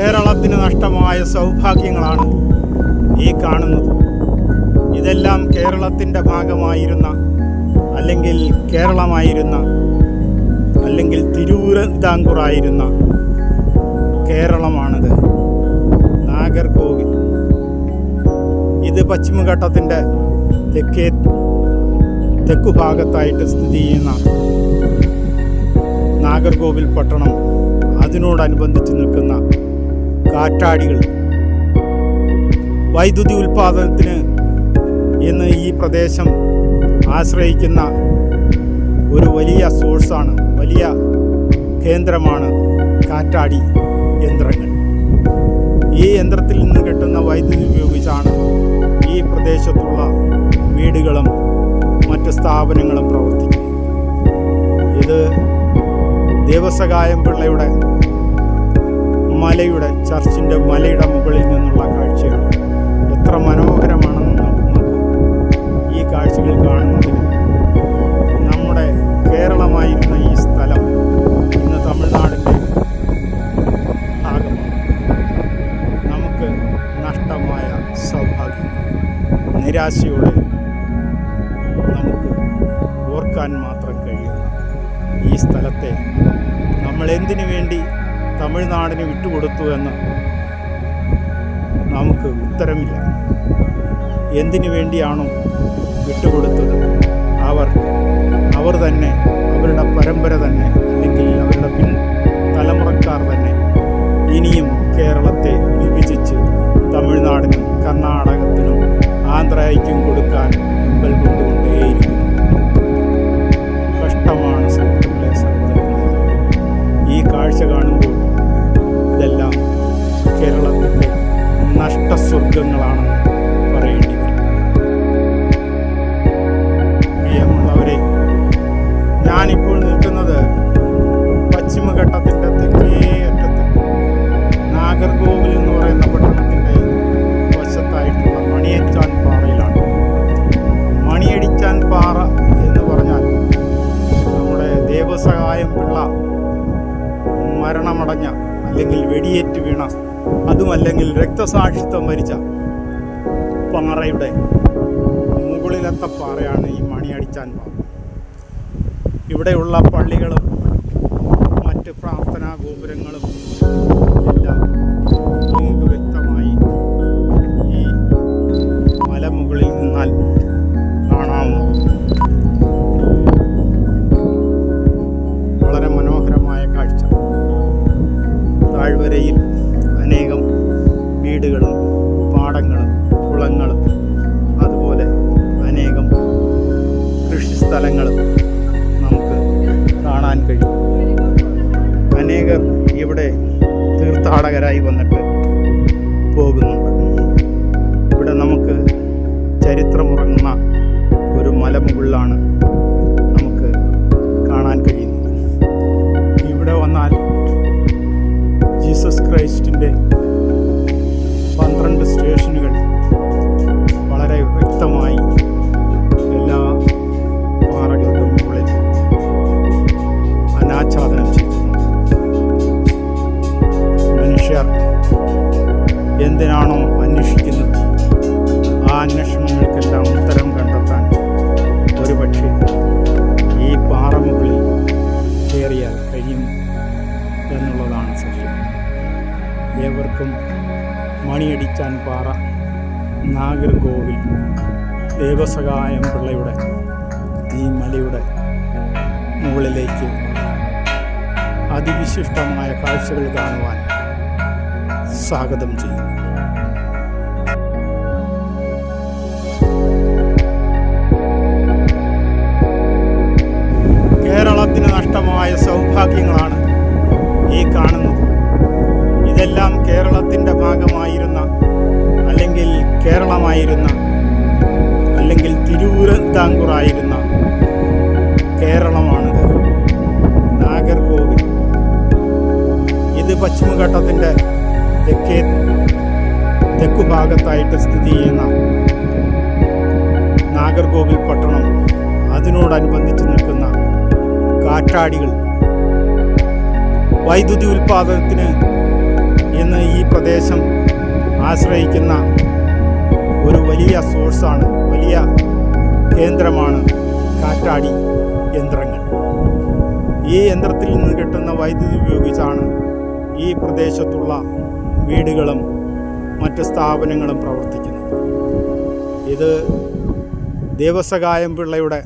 കേരളത്തിന് നഷ്ടമായ സൗഭാഗ്യങ്ങളാണ് ഈ കാണുന്നത്. ഇതെല്ലാം കേരളത്തിൻ്റെ ഭാഗമായിരുന്ന, അല്ലെങ്കിൽ കേരളമായിരുന്ന, അല്ലെങ്കിൽ തിരുവിതാംകൂറായിരുന്ന കേരളമാണിത്. നാഗർകോവിൽ ഇത് പശ്ചിമഘട്ടത്തിൻ്റെ തെക്കുഭാഗത്തായിട്ട് സ്ഥിതി ചെയ്യുന്ന നാഗർകോവിൽ പട്ടണം, അതിനോടനുബന്ധിച്ച് നിൽക്കുന്ന കാറ്റാടികൾ, വൈദ്യുതി ഉൽപ്പാദനത്തിന് ഇന്ന് ഈ പ്രദേശം ആശ്രയിക്കുന്ന ഒരു വലിയ സോഴ്സാണ്, വലിയ കേന്ദ്രമാണ് കാറ്റാടി യന്ത്രങ്ങൾ. ഈ യന്ത്രത്തിൽ നിന്ന് കിട്ടുന്ന വൈദ്യുതി ഉപയോഗിച്ചാണ് ഈ പ്രദേശത്തുള്ള വീടുകളും മറ്റ് സ്ഥാപനങ്ങളും പ്രവർത്തിക്കുന്നത്. ഇത് ദേവസഹായം പിള്ളയുടെ ചർച്ചിൻ്റെ മലയുടെ മുകളിൽ നിന്നുള്ള കാഴ്ചയാണ്. എത്ര മനോഹരമാണെന്ന് നോക്കൂ. ഈ കാഴ്ചകൾ കാണുന്നതിന് നമ്മുടെ കേരളമായിരുന്ന ഈ സ്ഥലം ഇന്ന് തമിഴ്നാടിൻ്റെ ഭാഗമാണ്. നമുക്ക് നഷ്ടമായ സൗഭാഗ്യം, നിരാശയോടെ നമുക്ക് ഓർക്കാൻ മാത്രം കഴിയുന്ന ഈ സ്ഥലത്തെ നമ്മൾ എന്തിനു വേണ്ടി തമിഴ്നാടിന് വിട്ടുകൊടുത്തു എന്ന് നമുക്ക് ഉത്തരമില്ല. എന്തിനു വേണ്ടിയാണോ വിട്ടുകൊടുത്തത്, അവർ തന്നെ, അവരുടെ പരമ്പര തന്നെ, അല്ലെങ്കിൽ അവരുടെ തലമുറക്കാർ തന്നെ ഇനിയും കേരളത്തെ വിഭജിച്ച് തമിഴ്നാടിനും കർണാടകത്തിനും ആന്ധ്രയ്ക്കും കൊടുക്കാൻ മുമ്പിൽ കൊണ്ടുകൊണ്ടേയിരിക്കുന്നു. കഷ്ടമാണ് സുഹൃത്തുക്കളെ, സഹോദരങ്ങളെ. ഈ കാഴ്ച കാണുമ്പോൾ ഇതെല്ലാം കേരളത്തിൻ്റെ നഷ്ടസ്വർഗങ്ങളാണെന്ന് പറയേണ്ടി വരും. പ്രിയമുള്ളവരെ, ഞാനിപ്പോൾ നിൽക്കുന്നത് പശ്ചിമഘട്ടത്തിൻ്റെ തെക്കേ അറ്റത്ത് നാഗർകോവിൽ എന്ന് പറയുന്ന പട്ടണത്തിൻ്റെ വശത്തായിട്ടുള്ള മണിയടിച്ചാൻ പാറയിലാണ്. മണിയടിച്ചാൻ പാറ എന്ന് പറഞ്ഞാൽ നമ്മുടെ ദേവസഹായം പിള്ള മരണമടഞ്ഞ, അല്ലെങ്കിൽ വെടിയേറ്റ് വീണ, അതുമല്ലെങ്കിൽ രക്തസാക്ഷിത്വം മരിച്ച പാറയുടെ മുകളിലത്തെ പാറയാണ് ഈ മണിയടിച്ചാൻ പാറ. ഇവിടെയുള്ള പള്ളികളും മറ്റ് പ്രാർത്ഥനാ ഗോപുരങ്ങളും എല്ലാം നിങ്ങൾക്ക് വ്യക്തമായി ഈ മലമുകളിൽ നിന്നാൽ കാണാവുന്നതാണ്. വളരെ മനോഹരമായ കാഴ്ച. താഴ്വരയിൽ അനേകം വീടുകളും പാടങ്ങളും കുളങ്ങളും അതുപോലെ അനേകം കൃഷിസ്ഥലങ്ങളും നമുക്ക് കാണാൻ കഴിയും. അനേകർ ഇവിടെ തീർത്ഥാടകരായി വന്നിട്ട് പോകുന്നുണ്ട്. ഇവിടെ നമുക്ക് ചരിത്രമുറങ്ങുന്ന ഒരു മലമുകളിലാണ് നമുക്ക് കാണാൻ കഴിയുന്നത്. ഇവിടെ വന്നാൽ ജീസസ് ക്രൈസ്റ്റിൻ്റെ 12 സ്റ്റേഷനുകൾ വളരെ വ്യക്തമായി എല്ലാ പാറകളുടെ മുകളിൽ അനാച്ഛാദനം ചെയ്തിട്ടുണ്ട്. മനുഷ്യർ എന്തിനാണോ അന്വേഷിക്കുന്നത്, ആ അന്വേഷണങ്ങൾക്കെല്ലാം ഉത്തരം കണ്ടെത്താൻ ഒരുപക്ഷെ ഈ പാറമുകളിൽ കയറിയാൽ കഴിയും എന്നുള്ളതാണ് സത്യം. ഏവർക്കും മണിയടിച്ചാൻ പാറ, നാഗർകോവിൽ, ദേവസഹായം പിള്ളയുടെ ഈ മലയുടെ മുകളിലേക്ക് അതിവിശിഷ്ടമായ കാഴ്ചകൾ കാണുവാൻ സ്വാഗതം ചെയ്യുന്നു. കേരളത്തിന് നഷ്ടമായ സൗഭാഗ്യങ്ങളാണ് ഈ കാണുന്നത്. ഇതെല്ലാം കേരളത്തിൻ്റെ ഭാഗമായിരുന്ന, അല്ലെങ്കിൽ കേരളമായിരുന്ന, അല്ലെങ്കിൽ തിരുവിതാംകൂറായിരുന്ന കേരളമാണിത്. നാഗർകോവിൽ ഇത് പശ്ചിമഘട്ടത്തിൻ്റെ തെക്കുഭാഗത്തായിട്ട് സ്ഥിതി ചെയ്യുന്ന നാഗർകോവിൽ പട്ടണം, അതിനോടനുബന്ധിച്ച് നിൽക്കുന്ന കാറ്റാടികൾ, വൈദ്യുതി ഉൽപ്പാദനത്തിന് ഇന്ന് ഈ ആശ്രയിക്കുന്ന ഒരു വലിയ സോഴ്സാണ്, വലിയ കേന്ദ്രമാണ് കാറ്റാടി യന്ത്രങ്ങൾ. ഈ യന്ത്രത്തിൽ നിന്ന് കിട്ടുന്ന വൈദ്യുതി ഉപയോഗിച്ചാണ് ഈ പ്രദേശത്തുള്ള വീടുകളും മറ്റ് സ്ഥാപനങ്ങളും പ്രവർത്തിക്കുന്നത്. ഇത് ദേവസഹായം പിള്ളയുടെ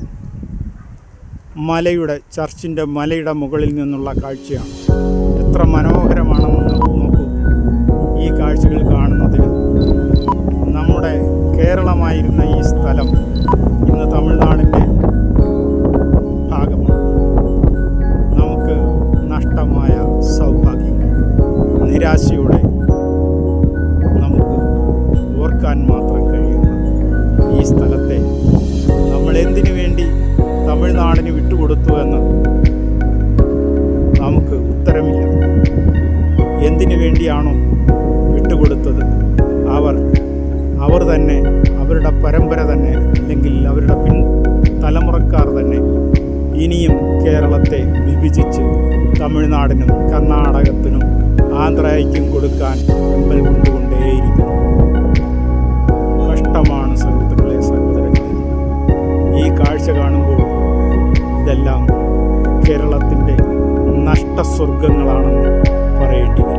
ചർച്ചിൻ്റെ മലയുടെ മുകളിൽ നിന്നുള്ള കാഴ്ചയാണ്. എത്ര മനോഹരമാണെന്ന് നോക്കൂ. ഈ കാഴ്ചകൾ കാണുന്നതിന് നമ്മുടെ കേരളമായിരുന്ന ഈ സ്ഥലം ഇന്ന് തമിഴ്നാടിൻ്റെ ഭാഗമാണ്. നമുക്ക് നഷ്ടമായ സൗഭാഗ്യങ്ങൾ നിരാശയോടെ നമുക്ക് ഓർക്കാൻ മാത്രം കഴിയുന്ന ഈ സ്ഥലത്തെ നമ്മൾ എന്തിനു വേണ്ടി തമിഴ്നാടിന് വിട്ടുകൊടുത്തു എന്ന് നമുക്ക് ഉത്തരമില്ല. എന്തിനു വേണ്ടിയാണോ വിട്ടുകൊടുത്തത് അവർ തന്നെ, അവരുടെ പരമ്പര തന്നെ, അല്ലെങ്കിൽ അവരുടെ തലമുറക്കാർ തന്നെ ഇനിയും കേരളത്തെ വിഭജിച്ച് തമിഴ്നാടിനും കർണാടകത്തിനും ആന്ധ്രയ്ക്കും കൊടുക്കാൻ വെമ്പൽ കൊണ്ടുകൊണ്ടേയിരിക്കുന്നു. കഷ്ടമാണ് സുഹൃത്തുക്കളെ, സഹോദരങ്ങളെ. ഈ കാഴ്ച കാണുമ്പോൾ ഇതെല്ലാം കേരളത്തിൻ്റെ നഷ്ടസ്വർഗങ്ങളാണെന്ന് പറയേണ്ടി വരും.